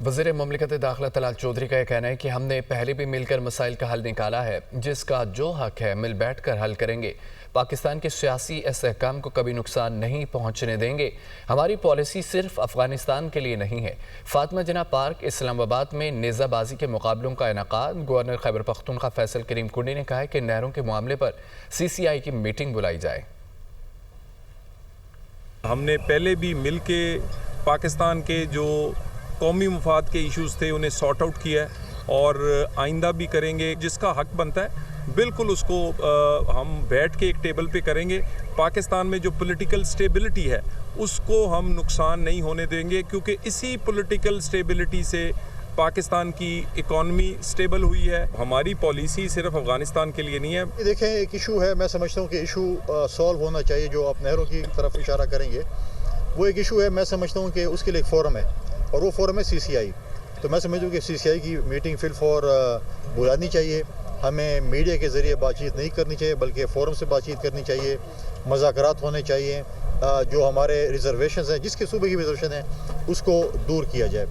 وزیر مملکت داخلہ طلال چودھری کا یہ کہنا ہے کہ ہم نے پہلے بھی مل کر مسائل کا حل نکالا ہے، جس کا جو حق ہے مل بیٹھ کر حل کریں گے۔ پاکستان کے سیاسی استحکام کو کبھی نقصان نہیں پہنچنے دیں گے۔ ہماری پالیسی صرف افغانستان کے لیے نہیں ہے۔ فاطمہ جناح پارک اسلام آباد میں نیزہ بازی کے مقابلوں کا انعقاد۔ گورنر خیبر پختونخوا فیصل کریم کنڈی نے کہا ہے کہ نہروں کے معاملے پر CCI کی میٹنگ بلائی جائے۔ ہم نے پہلے بھی مل کے پاکستان کے جو قومی مفاد کے ایشوز تھے انہیں سارٹ آؤٹ کیا ہے اور آئندہ بھی کریں گے۔ جس کا حق بنتا ہے بالکل اس کو ہم بیٹھ کے ایک ٹیبل پہ کریں گے۔ پاکستان میں جو پولیٹیکل سٹیبلٹی ہے اس کو ہم نقصان نہیں ہونے دیں گے، کیونکہ اسی پولیٹیکل سٹیبلٹی سے پاکستان کی اکانومی سٹیبل ہوئی ہے۔ ہماری پالیسی صرف افغانستان کے لیے نہیں ہے۔ دیکھیں، ایک ایشو ہے، میں سمجھتا ہوں کہ ایشو سالو ہونا چاہیے۔ جو آپ نہروں کی طرف اشارہ کریں گے وہ ایک ایشو ہے، میں سمجھتا ہوں کہ اس کے لیے ایک فورم ہے اور وہ فورم ہے CCI۔ تو میں سمجھتا ہوں کہ CCI کی میٹنگ فی الفور بلانی چاہیے۔ ہمیں میڈیا کے ذریعے بات چیت نہیں کرنی چاہیے بلکہ فورم سے بات چیت کرنی چاہیے، مذاکرات ہونے چاہیے، جو ہمارے ریزرویشنز ہیں، جس کے صوبے کی ریزرویشن ہے اس کو دور کیا جائے۔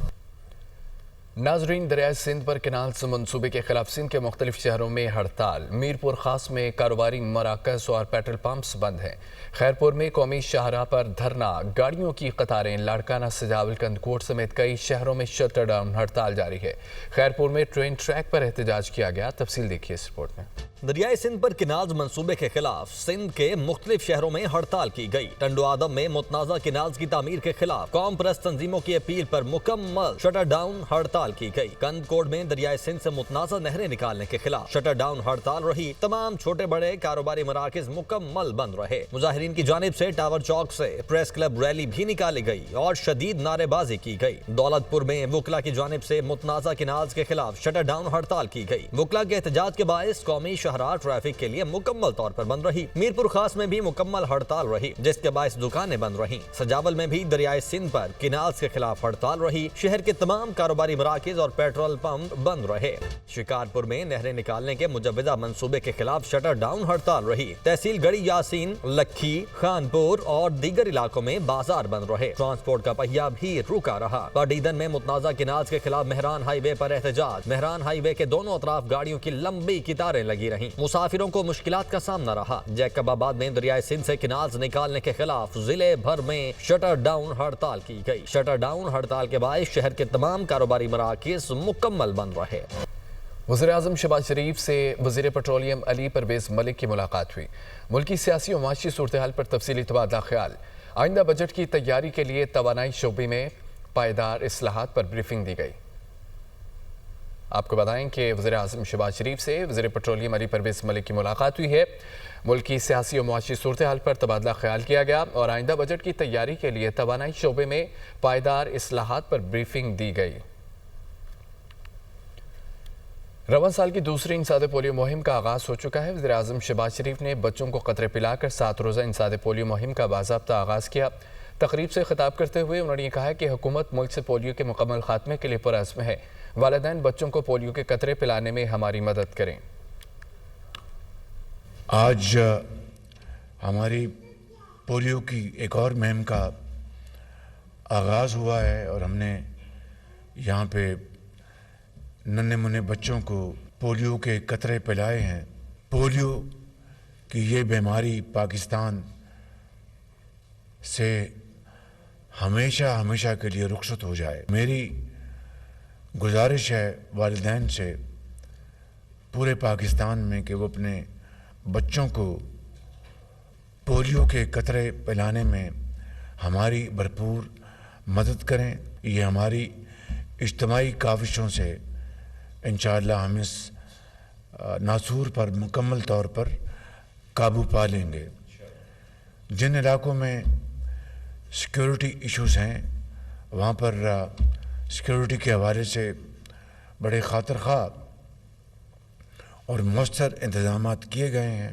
ناظرین، دریائے سندھ پر کینالز منصوبے کے خلاف سندھ کے مختلف شہروں میں ہڑتال۔ میرپور خاص میں کاروباری مراکز اور پیٹرول پمپس بند ہیں۔ خیرپور میں قومی شاہراہ پر دھرنا، گاڑیوں کی قطاریں، لاڑکانہ سجاول کندکوٹ سمیت کئی شہروں میں شٹر ڈاؤن ہڑتال جاری ہے۔ خیرپور میں ٹرین ٹریک پر احتجاج کیا گیا۔ تفصیل دیکھیے اس رپورٹ میں۔ دریائے سندھ پر کینالز منصوبے کے خلاف سندھ کے مختلف شہروں میں ہڑتال کی گئی۔ ٹنڈو آدم میں متنازع کینالز کی تعمیر کے خلاف قوم پرست تنظیموں کی اپیل پر مکمل شٹر ڈاؤن ہڑتال کی گئی۔ کندکوٹ میں دریائے سندھ سے متنازع نہریں نکالنے کے خلاف شٹر ڈاؤن ہڑتال رہی۔ تمام چھوٹے بڑے کاروباری مراکز مکمل بند رہے۔ مظاہرین کی جانب سے ٹاور چوک سے پریس کلب ریلی بھی نکالی گئی اور شدید نعرے بازی کی گئی۔ دولت پور میں وکلا کی جانب سے متنازع کینالز کے خلاف شٹر ڈاؤن ہڑتال کی گئی۔ وکلا کے احتجاج کے باعث قومی شاہراہ ٹریفک کے لیے مکمل طور پر بند رہی۔ میرپور خاص میں بھی مکمل ہڑتال رہی، جس کے باعث دکانیں بند رہیں۔ سجاول میں بھی دریائے سندھ پر کینالز کے خلاف ہڑتال رہی۔ شہر کے تمام کاروباری مراکز اور پیٹرول پمپ بند رہے۔ شکارپور میں نہریں نکالنے کے مجوزہ منصوبے کے خلاف شٹر ڈاؤن ہڑتال رہی۔ تحصیل گڑھی یاسین، لکھی، خانپور اور دیگر علاقوں میں بازار بند رہے۔ ٹرانسپورٹ کا پہیہ بھی رکا رہا۔ پاڈیدن میں متنازع کینالز کے خلاف مہران ہائی وے پر احتجاج۔ مہران ہائی وے کے دونوں اطراف گاڑیوں کی لمبی قطاریں لگی رہیں۔ مسافروں کو مشکلات کا سامنا رہا۔ جیکب آباد میں دریائے سندھ سے کینالز نکالنے کے خلاف ضلع بھر میں شٹر ڈاؤن ہڑتال کی گئی۔ شٹر ڈاؤن ہڑتال کے باعث شہر کے تمام کاروباری مراکز مکمل بند رہے۔ وزیر اعظم شہباز شریف سے وزیر پیٹرولیم علی پرویز ملک کی ملاقات ہوئی۔ ملکی سیاسی و معاشی صورتحال پر تفصیلی تبادلہ خیال۔ آئندہ بجٹ کی تیاری کے لیے توانائی شعبے میں پائیدار اصلاحات پر بریفنگ دی گئی۔ آپ کو بتائیں کہ وزیر اعظم شہباز شریف سے وزیر پیٹرولیم علی پرویز ملک کی ملاقات ہوئی ہے۔ ملکی سیاسی و معاشی صورتحال پر تبادلہ خیال کیا گیا اور آئندہ بجٹ کی تیاری کے لیے توانائی شعبے میں پائیدار اصلاحات پر بریفنگ دی گئی۔ رواں سال کی دوسری انسداد پولیو مہم کا آغاز ہو چکا ہے۔ وزیر اعظم شہباز شریف نے بچوں کو قطرے پلا کر 7 روزہ انسداد پولیو مہم کا باضابطہ آغاز کیا۔ تقریب سے خطاب کرتے ہوئے انہوں نے یہ کہا کہ حکومت ملک سے پولیو کے مکمل خاتمے کے لیے پرعزم ہے۔ والدین بچوں کو پولیو کے قطرے پلانے میں ہماری مدد کریں۔ آج ہماری پولیو کی ایک اور مہم کا آغاز ہوا ہے اور ہم نے یہاں پہ ننھے منھے بچوں کو پولیو کے قطرے پلائے ہیں۔ پولیو کی یہ بیماری پاکستان سے ہمیشہ کے لیے رخصت ہو جائے۔ میری گزارش ہے والدین سے پورے پاکستان میں کہ وہ اپنے بچوں کو پولیو کے قطرے پلانے میں ہماری بھرپور مدد کریں۔ یہ ہماری اجتماعی کاوشوں سے انشاءاللہ ہم اس ناسور پر مکمل طور پر قابو پا لیں گے۔ جن علاقوں میں سیکیورٹی ایشوز ہیں وہاں پر سیکیورٹی کے حوالے سے بڑے خاطر خواہ اور مؤثر انتظامات کیے گئے ہیں۔